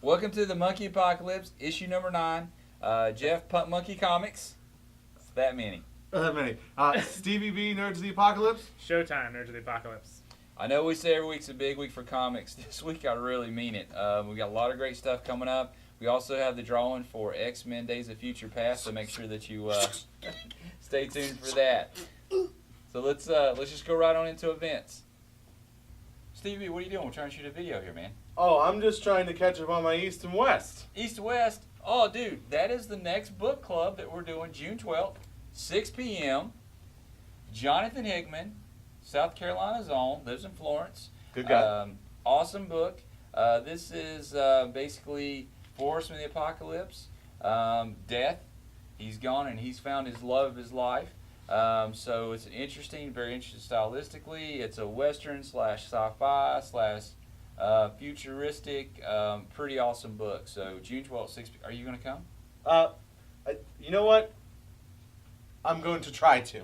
Welcome to the Monkey Apocalypse, issue number 9. Jeff, Punt Monkey Comics. It's that many. That many. Stevie B, Nerds of the Apocalypse. Showtime, Nerds of the Apocalypse. I know we say every week's a big week for comics. This week I really mean it. We got a lot of great stuff coming up. We also have the drawing for X-Men Days of Future Past, so make sure that you stay tuned for that. So let's just go right on into events. Stevie, what are you doing? We're trying to shoot a video here, man. Oh, I'm just trying to catch up on my East and West. East to West. Oh, dude, that is the next book club that we're doing June 12th, 6 p.m. Jonathan Hickman, South Carolina's own, lives in Florence. Good guy. Awesome book. This is basically Forrest of the Apocalypse, death. He's gone and he's found his love of his life. So it's interesting, very interesting stylistically. It's a Western / sci-fi / futuristic, pretty awesome book. So June 12th, 6 p.m. Are you going to come? You know what? I'm going to try to.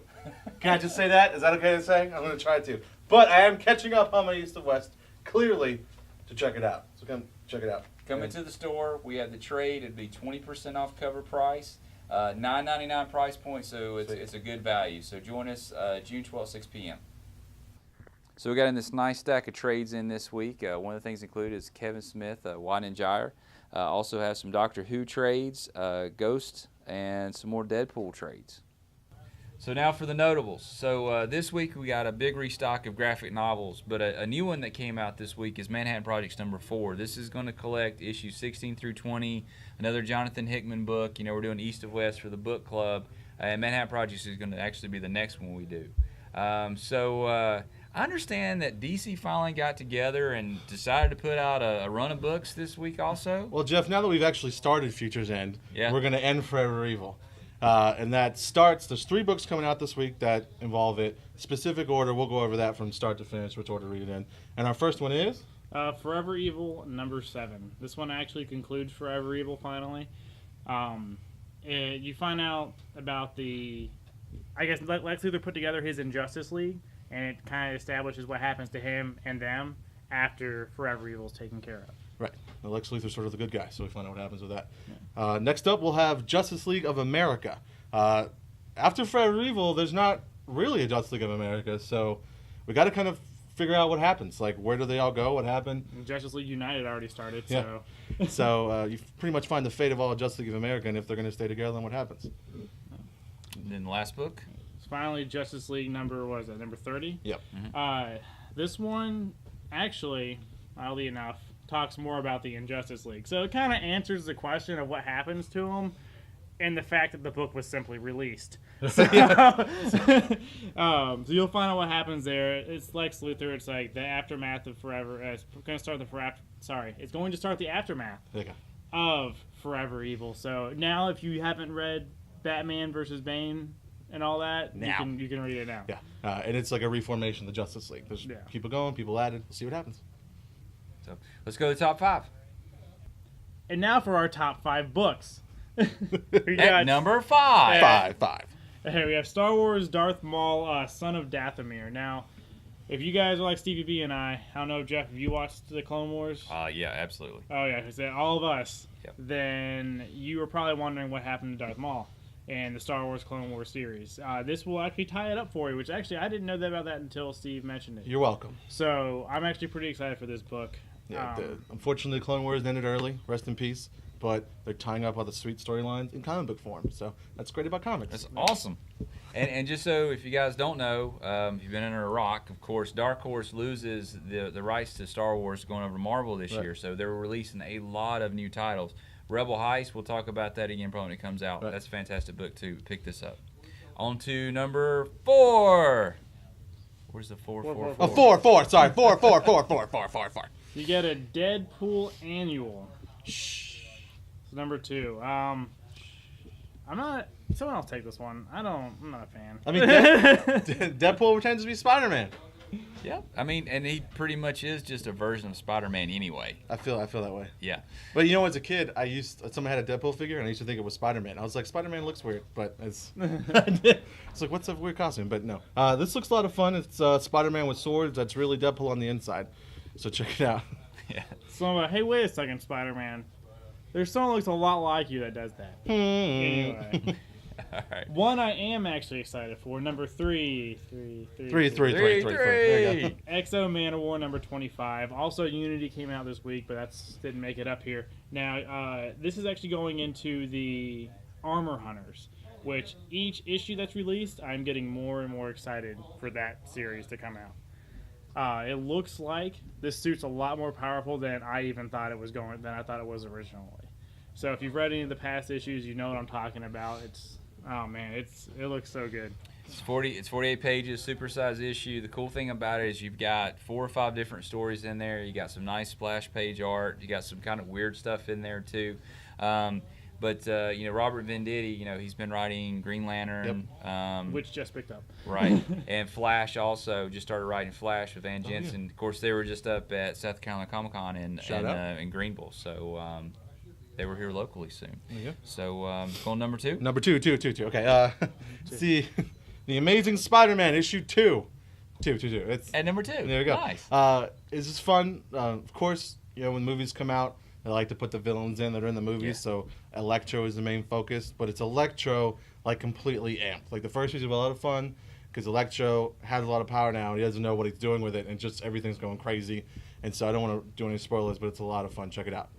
Can I just say that? Is that okay to say? I'm going to try to. But I am catching up on my East and West, clearly, to check it out. So come check it out. Come into the store. We have the trade. It'd be 20% off cover price. $9.99 price point, so it's a good value. So join us June 12th, 6 p.m. So we got in this nice stack of trades in this week. One of the things included is Kevin Smith, Wine and Gyre. Also have some Doctor Who trades, Ghost, and some more Deadpool trades. So now for the notables. So this week we got a big restock of graphic novels, but a new one that came out this week is Manhattan Projects number 4. This is going to collect issues 16 through 20, another Jonathan Hickman book. You know, we're doing East of West for the book club, and Manhattan Projects is going to actually be the next one we do. I understand that DC finally got together and decided to put out a run of books this week also. Well, Jeff, now that we've actually started Future's End, Yeah. we're going to end Forever Evil. And that starts, there's 3 books coming out this week that involve it. Specific order, we'll go over that from start to finish, which order to read it in. And our first one is? Forever Evil number 7. This one actually concludes Forever Evil finally. You find out about Lex Luthor put together his Injustice League, and it kind of establishes what happens to him and them after Forever Evil is taken care of. Right. Well, Lex Luthor's sort of the good guy, so we find out what happens with that. Yeah. Next up, we'll have Justice League of America. After Forever Evil, there's not really a Justice League of America, so we got to kind of figure out what happens. Like, where do they all go? What happened? Justice League United already started, yeah. so... So you pretty much find the fate of all of Justice League of America, and if they're going to stay together, then what happens? And then the last book? It's finally Justice League number 30? Yep. Mm-hmm. This one, actually, oddly enough, talks more about the Injustice League. So it kind of answers the question of what happens to them and the fact that the book was simply released. So you'll find out what happens there. It's Lex Luthor. It's like the aftermath of Forever. It's going to start the aftermath of Forever Evil. So now if you haven't read Batman versus Bane and all that, you can read it now. Yeah. And it's like a reformation of the Justice League. There's people going, people added. We'll see what happens. So let's go to the top 5. And now for our top 5 books. At number 5. Five. Here we have Star Wars Darth Maul, Son of Dathomir. Now, if you guys are like Stevie B and I don't know, Jeff, have you watched the Clone Wars? Yeah, absolutely. Oh, yeah, because all of us. Yep. Then you were probably wondering what happened to Darth Maul in the Star Wars Clone Wars series. This will actually tie it up for you, which actually I didn't know that about that until Steve mentioned it. You're welcome. So I'm actually pretty excited for this book. Yeah, unfortunately, the Clone Wars ended early. Rest in peace. But they're tying up all the sweet storylines in comic book form. So that's great about comics. That's awesome. And just so if you guys don't know, if you've been under a rock, of course, Dark Horse loses the rights to Star Wars going over to Marvel this year. So they're releasing a lot of new titles. Rebel Heist, we'll talk about that again probably when it comes out. Right. That's a fantastic book, too. Pick this up. On to number 4. Where's the 4? 4. Sorry, 4. You get a Deadpool annual. Number 2. I'm not. Someone else take this one. I'm not a fan. I mean, Deadpool pretends to be Spider-Man. Yeah. I mean, and he pretty much is just a version of Spider-Man anyway. I feel that way. Yeah. But you know, as a kid, someone had a Deadpool figure, and I used to think it was Spider-Man. I was like, Spider-Man looks weird, but it's like, what's a weird costume? But no. This looks a lot of fun. It's Spider-Man with swords. That's really Deadpool on the inside. So check it out. Yeah. someone like, hey, wait a second, Spider-Man. There's someone who looks a lot like you that does that. Anyway. All right. One I am actually excited for, number 3. Three. Three. There you go. Exo Man of War number 25. Also, Unity came out this week, but that didn't make it up here. Now, this is actually going into the Armor Hunters, which each issue that's released, I'm getting more and more excited for that series to come out. It looks like this suit's a lot more powerful than I even thought it was than I thought it was originally. So if you've read any of the past issues, you know what I'm talking about. Oh man, it looks so good. It's 48 pages, supersized issue. The cool thing about it is you've got 4 or 5 different stories in there. You got some nice splash page art. You got some kind of weird stuff in there too. But Robert Venditti, he's been writing Green Lantern, which just picked up. Right, and Flash also just started writing Flash with Van Jensen. Yeah. Of course, they were just up at South Carolina Comic Con in Greenville, so they were here locally soon. Yeah. So going number 2. Number two. Okay. See, The Amazing Spider-Man issue 2. Two. It's At number 2. There we go. Nice. It's just fun. Of course, when movies come out, they like to put the villains in that are in the movies. Yeah. So Electro is the main focus, but it's Electro like completely amped. Like the first issue was a lot of fun because Electro has a lot of power now. And he doesn't know what he's doing with it, and just everything's going crazy. And so I don't want to do any spoilers, but it's a lot of fun. Check it out.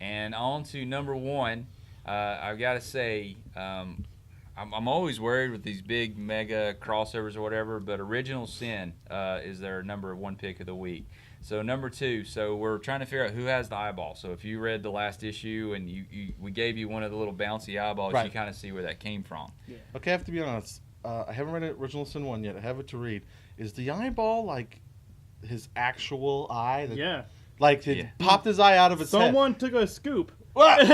And on to number 1. I've got to say, I'm always worried with these big mega crossovers or whatever, but Original Sin is their number 1 pick of the week. So number 2, so we're trying to figure out who has the eyeball. So if you read the last issue and we gave you one of the little bouncy eyeballs, right, you kind of see where that came from. Yeah. Okay, I have to be honest. I haven't read Original Sin 1 yet. I have it to read. Is the eyeball like his actual eye? Yeah. Like he popped his eye out of its head. Someone took a scoop. I'm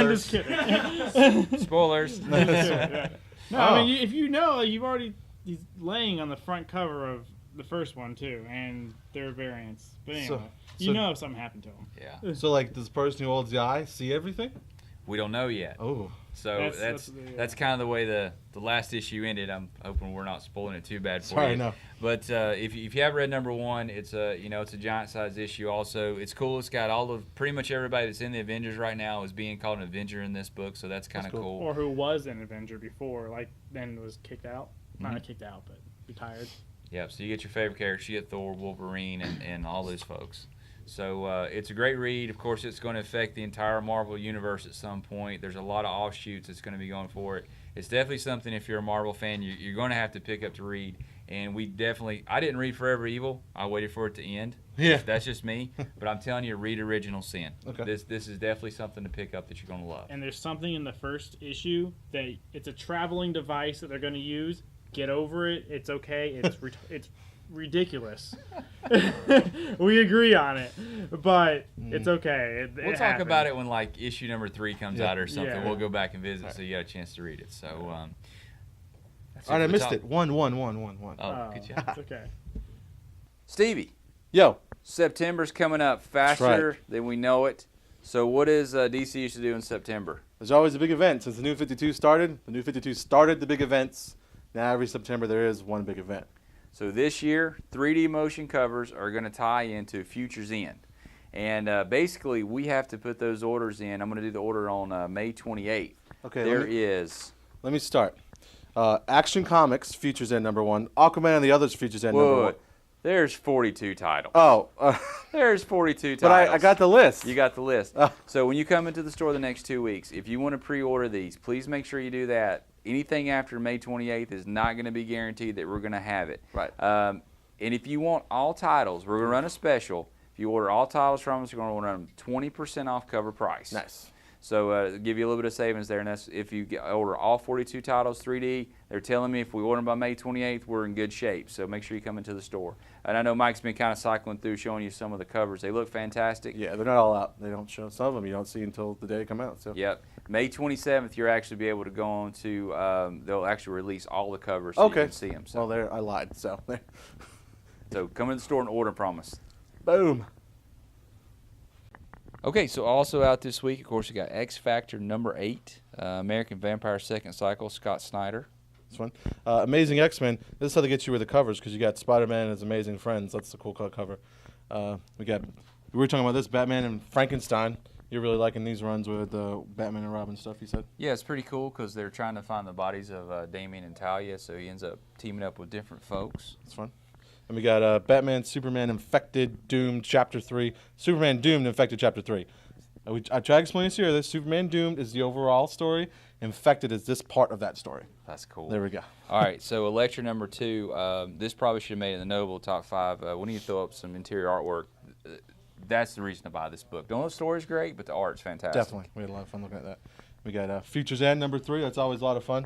just kidding. Spoilers. Yeah. No, I mean, if he's laying on the front cover of the first one too, and there are variants. But anyway, something happened to him. Yeah. So like, does the person who holds the eye see everything? We don't know yet. Oh. So that's kind of the way the last issue ended. I'm hoping we're not spoiling it too bad for Sorry, you. no. But if you haven't read number 1, it's a giant size issue. Also, it's cool. It's got pretty much everybody that's in the Avengers right now is being called an Avenger in this book. So that's kind of cool. Or who was an Avenger before, then was kicked out. Not kicked out, but retired. Yep. So you get your favorite characters. You get Thor, Wolverine, and all those folks. So it's a great read. Of course, it's going to affect the entire Marvel universe at some point. There's a lot of offshoots that's going to be going for it. It's definitely something, if you're a Marvel fan, you're going to have to pick up to read. And I didn't read Forever Evil. I waited for it to end. Yeah. That's just me. But I'm telling you, read Original Sin. Okay. This is definitely something to pick up that you're going to love. And there's something in the first issue that it's a traveling device that they're going to use. Get over it. It's okay. It's ridiculous. We agree on it, but it's okay. We'll talk about it when issue number 3 comes out or something. Yeah. We'll go back and visit so you got a chance to read it. So that's All right, I missed top. it. One. Oh, good job. It's okay. Stevie, Yo. September's coming up faster than we know it. So what is DC used to do in September? There's always a big event. Since the New 52 started, the New 52 started the big events. Now every September there is one big event. So this year, 3D motion covers are going to tie into Future's End. And basically, we have to put those orders in. I'm going to do the order on May 28th. Okay. Let me start. Action Comics Future's End number 1. Aquaman and the Others Future's End number 1. There's 42 titles. Oh. There's 42 titles. But I got the list. You got the list. So when you come into the store the next 2 weeks, if you want to pre-order these, please make sure you do that. Anything after May 28th is not going to be guaranteed that we're going to have it. Right. And if you want all titles, we're going to run a special. If you order all titles from us, we're going to run them 20% off cover price. Nice. So give you a little bit of savings there. And that's if you order all 42 titles 3D. They're telling me if we order them by May 28th, we're in good shape. So make sure you come into the store. And I know Mike's been kind of cycling through, showing you some of the covers. They look fantastic. Yeah, they're not all out. They don't show some of them. You don't see until the day they come out. So. Yep. May 27th, you'll actually be able to go on to, they'll actually release all the covers so you can see them. So. Well, I lied. So come in the store and order, promise. Boom. Okay, so also out this week, of course, you got X Factor number 8, American Vampire Second Cycle, Scott Snyder. This one. Amazing X-Men. This is how they get you with the covers because you got Spider-Man and his amazing friends. That's the cool cover. We got We were talking about this, Batman and Frankenstein. You're really liking these runs with Batman and Robin stuff, you said? Yeah, it's pretty cool because they're trying to find the bodies of Damien and Talia, so he ends up teaming up with different folks. That's fun. And we got Batman, Superman, Infected, Doomed, Chapter 3. Superman, Doomed, Infected, Chapter 3. I tried to explain this here. This Superman, Doomed is the overall story. Infected is this part of that story. That's cool. There we go. All right, so lecture number 2. This probably should have made it in the Noble top 5. We need to throw up some interior artwork. That's the reason to buy this book. Don't know the story's great, but the art's fantastic. Definitely. We had a lot of fun looking at that. We got Futures End number 3. That's always a lot of fun.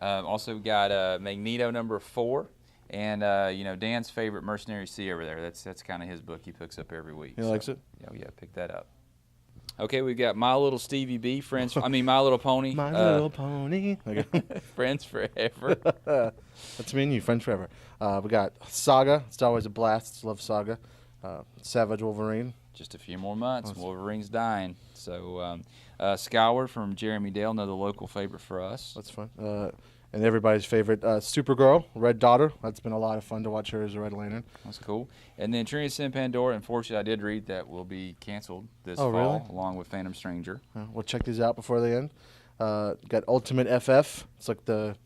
Also got Magneto number 4. And, Dan's favorite Mercenary Sea over there. That's kind of his book he picks up every week. He likes it? Yeah, pick that up. Okay, we've got My Little Stevie B, My Little Pony. My Little Pony. Friends Forever. That's me and you, Friends Forever. We got Saga. It's always a blast. Love Saga. Savage Wolverine. Just a few more months. Wolverine's dying. So, Skyward from Jeremy Dale, another local favorite for us. That's fun. And everybody's favorite, Supergirl, Red Daughter. That's been a lot of fun to watch her as a Red Lantern. That's cool. And then Trinity Sin Pandora, unfortunately, I did read that will be canceled this fall, really? along with Phantom Stranger. We'll check these out before they end. Got Ultimate FF. It's like the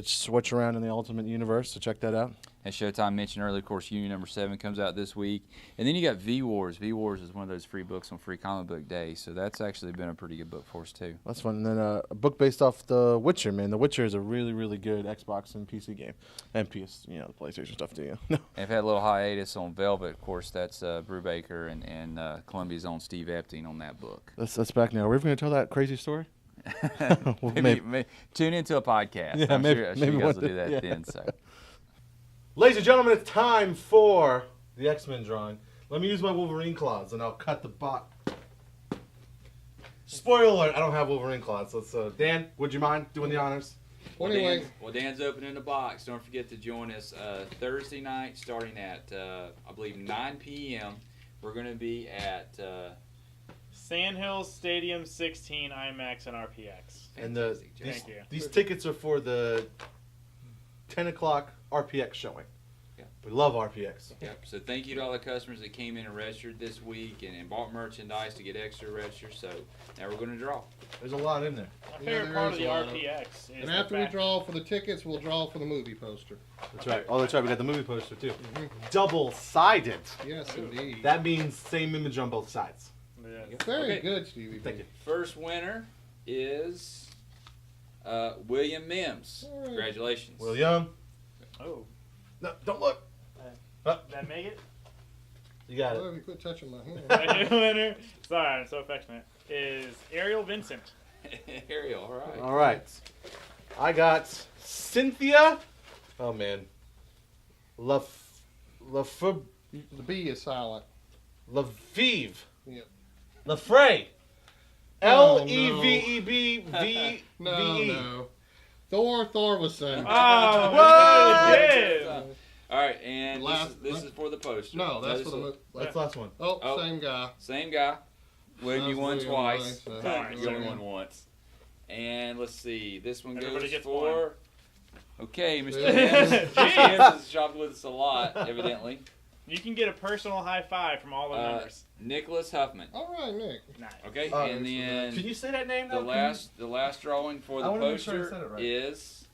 switch around in the Ultimate Universe, so check that out. As Showtime mentioned earlier, of course, Union number 7 comes out this week. And then you got V-Wars. V-Wars is one of those free books on Free Comic Book Day, so that's actually been a pretty good book for us, too. That's fun. And then a book based off The Witcher, man. The Witcher is a really, really good Xbox and PC game. And PS, the PlayStation stuff, too. And I've had a little hiatus on Velvet. Of course, that's Brubaker and Columbia's own Steve Epting on that book. That's back now. Are we ever going to tell that crazy story? Well, maybe. Tune into a podcast. Yeah, I'm maybe sure you guys will do that yeah. then. So. Ladies and gentlemen, it's time for the X-Men drawing. Let me use my Wolverine claws, and I'll cut the bot. Spoiler alert, I don't have Wolverine claws. Let's, Dan, would you mind doing the honors? Well, anyway. Dan's opening the box. Don't forget to join us Thursday night starting at, I believe, 9 p.m. We're going to be at... Sandhills Stadium 16 IMAX and RPX. And Thank you. these tickets are for the 10 o'clock RPX showing. Yeah. We love RPX. Yep. So thank you to all the customers that came in and registered this week and bought merchandise to get extra register. So now we're going to draw. There's a lot in there. My favorite part of the RPX is and after we draw for the tickets, we'll draw for the movie poster. That's right. Oh, that's right. We got the movie poster, too. Mm-hmm. Double-sided. Yes, indeed. That means same image on both sides. Yeah. Very good, Stevie. Thank you. First winner is William Mims. All right. Congratulations. William. Oh. No, don't look. Did I make it? You got Oh, it. you quit touching my hand. My winner, sorry, I'm so affectionate, is Ariel Vincent. Ariel, all right. All right. I got Cynthia. Oh, man. The B is silent. Lefevre. Yep. Lefray. Oh, Levebv. No. Thor was saying. Oh, Whoa! good. All right, and Last- this is for the poster. No, that's this for the is- That's the last one. Oh, same guy. Same guy. William, you That's won William twice. Rice, Twice. You only won once. And let's see, this one Everybody goes gets for... Okay, Mr. Yeah. Hans. Mr. Hans has shopped with us a lot, evidently. You can get a personal high five from all the members. Nicholas Huffman. All right, Nick. Nice. Okay, Oh, and then Can you say that name the now? last drawing for I the wanna make sure I poster said it right. is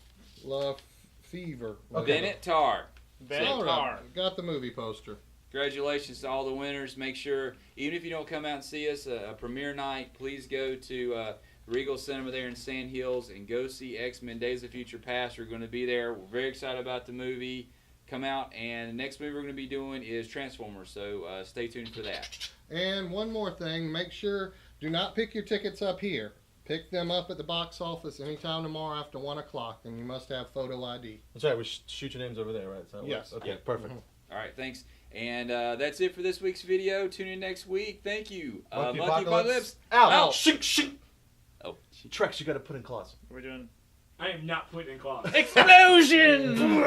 Love Fever. Okay. Bennett Tarr. Ben All Carr. right. Got the movie poster. Congratulations to all the winners. Make sure, even if you don't come out and see us, a premiere night, please go to Regal Cinema there in Sand Hills and go see X-Men Days of Future Past. We're going to be there. We're very excited about the movie. Come out, and the next movie we're going to be doing is Transformers, so stay tuned for that. And one more thing. Make sure, do not pick your tickets up here. Pick them up at the box office anytime tomorrow after 1 o'clock, and you must have photo ID. That's right. We shoot your names over there, right? So Yes. Okay, Yeah. perfect. All right, thanks. And that's it for this week's video. Tune in next week. Thank you. Monkey Monkey Apocalypse. Out. Out. Shink. Oh, Trex, you got to put in claws. We're doing I am not putting in claws. explosion.